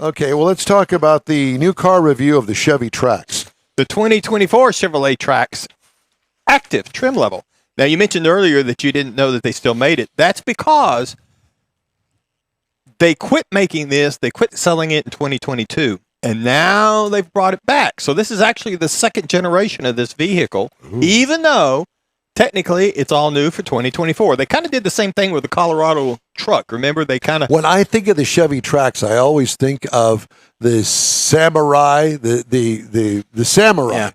Okay, well, let's talk about the new car review of the Chevy Trax. The 2024 Chevrolet TRAX active trim level. Now, you mentioned earlier that you didn't know that they still made it. That's because they quit making this. They quit selling it in 2022, and now they've brought it back. So this is actually the second generation of this vehicle, even though technically it's all new for 2024. They kind of did the same thing with the Colorado truck. Remember, they kind of... When I think of the Chevy Trax, I always think of the Samurai, the Samurai. Yeah.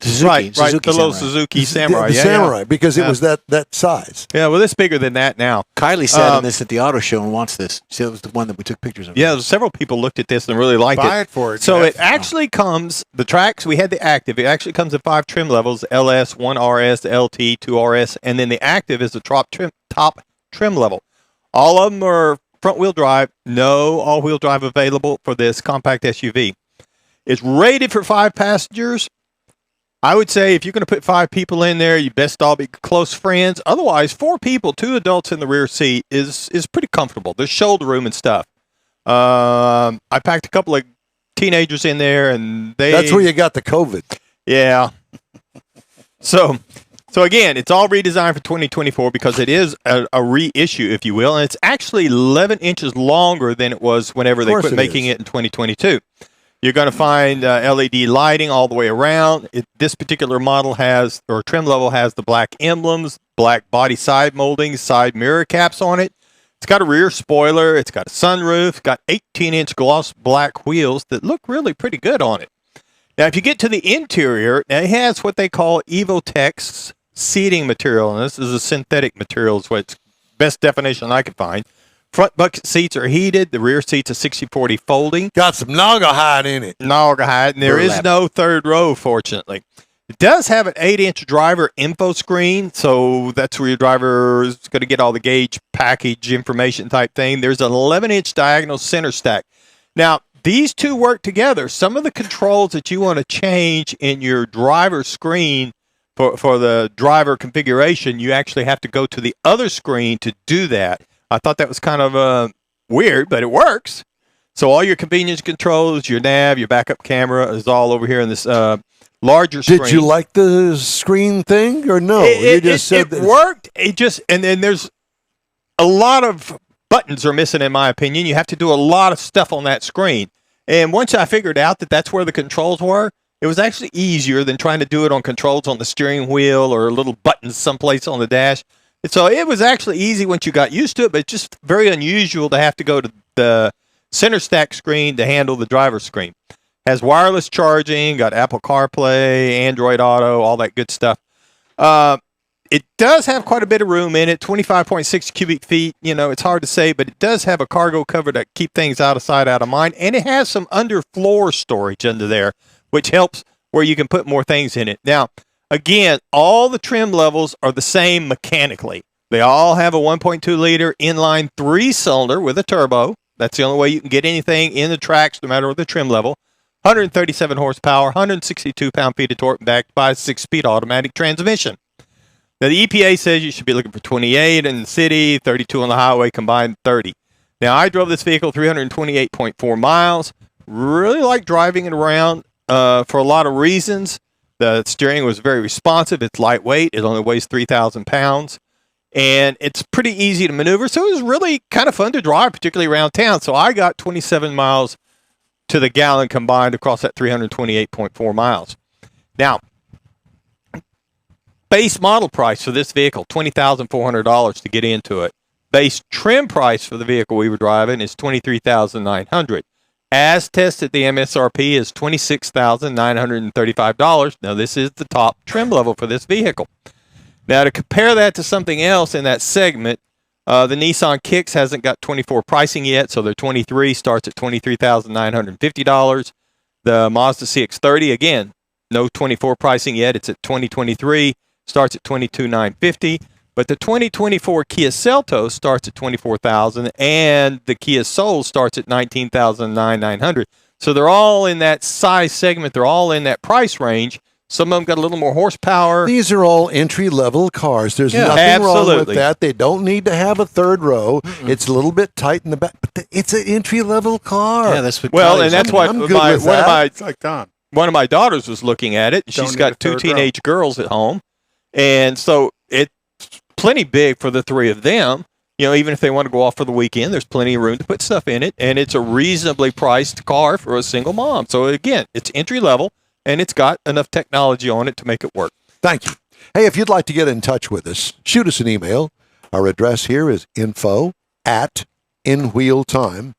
Suzuki the little Suzuki Samurai. The Samurai, because it was that size. Yeah, well, it's bigger than that now. Kylie sat in this at the auto show and wants this. She was the one that we took pictures of. Yeah, several people looked at this and really liked Buy it for it. So Jeff. it actually comes, the Trax, we had the Active. It actually comes in 5 trim levels, LS, 1RS, LT, 2RS, and then the Active is the top trim level. All of them are front-wheel drive, no all-wheel drive available for this compact SUV. It's rated for 5 passengers. I would say if you're going to put 5 people in there, you best all be close friends. Otherwise, 4 people, 2 adults in the rear seat is pretty comfortable. There's shoulder room and stuff. I packed a couple of teenagers in there, and That's where you got the COVID. Yeah. So again, it's all redesigned for 2024 because it is a reissue, if you will, and it's actually 11 inches longer than it was whenever they quit making it in 2022. You're going to find LED lighting all the way around. This particular model has, or trim level has, the black emblems, black body side moldings, side mirror caps on it. It's got a rear spoiler. It's got a sunroof. Got 18-inch gloss black wheels that look really pretty good on it. Now, if you get to the interior, it has what they call Evotex seating material, and this is a synthetic material, is what's best definition I could find. Front bucket seats are heated. The rear seats are 60/40 folding. Got some Naugahyde in it. Naugahyde, and there is no third row, fortunately. It does have an 8-inch driver info screen, so that's where your driver is going to get all the gauge package information type thing. There's an 11-inch diagonal center stack. Now, these two work together. Some of the controls that you want to change in your driver screen for the driver configuration, you actually have to go to the other screen to do that. I thought that was kind of weird, but it works. So all your convenience controls, your nav, your backup camera is all over here in this larger screen. Did you like the screen thing or no? It worked. And then there's a lot of buttons are missing, in my opinion. You have to do a lot of stuff on that screen. And once I figured out that that's where the controls were, it was actually easier than trying to do it on controls on the steering wheel or little buttons someplace on the dash. And so it was actually easy once you got used to it, but it's just very unusual to have to go to the center stack screen to handle the driver screen. Has wireless charging, got Apple CarPlay, Android Auto, all that good stuff. It does have quite a bit of room in it, 25.6 cubic feet. You know, it's hard to say, but it does have a cargo cover to keep things out of sight, out of mind. And it has some underfloor storage under there, which helps where you can put more things in it. Now, again, all the trim levels are the same mechanically. They all have a 1.2-liter inline 3-cylinder with a turbo. That's the only way you can get anything in the Trax, no matter what the trim level. 137 horsepower, 162 pound-feet of torque, backed by a 6-speed automatic transmission. Now, the EPA says you should be looking for 28 in the city, 32 on the highway, combined 30. Now, I drove this vehicle 328.4 miles. Really like driving it around for a lot of reasons. The steering was very responsive. It's lightweight. It only weighs 3,000 pounds. And it's pretty easy to maneuver. So it was really kind of fun to drive, particularly around town. So I got 27 miles to the gallon combined across that 328.4 miles. Now, base model price for this vehicle, $20,400 to get into it. Base trim price for the vehicle we were driving is $23,900. As tested, the MSRP is $26,935. Now, this is the top trim level for this vehicle. Now, to compare that to something else in that segment, the Nissan Kicks hasn't got 24 pricing yet, so their 23 starts at $23,950. The Mazda CX-30, again, no 24 pricing yet. It's at 2023, starts at $22,950. But the 2024 Kia Seltos starts at $24,000, and the Kia Soul starts at $19,900. So they're all in that size segment. They're all in that price range. Some of them got a little more horsepower. These are all entry-level cars. There's Yeah, nothing wrong with absolutely. that. They don't need to have a third row. It's a little bit tight in the back, but it's an entry-level car. Yeah, that's what. Well, Kelly's and that's looking what I'm at. good my, with one of that. my It's like Don. one of my daughters was looking at it. Don't She's need got a two third row. teenage girls at home, and so it's plenty big for the three of them. You know, even if they want to go off for the weekend, there's plenty of room to put stuff in it, and it's a reasonably priced car for a single mom. So again, it's entry level, and it's got enough technology on it to make it work. Thank you. Hey, if you'd like to get in touch with us, shoot us an email. Our address here is info@inwheeltime.com.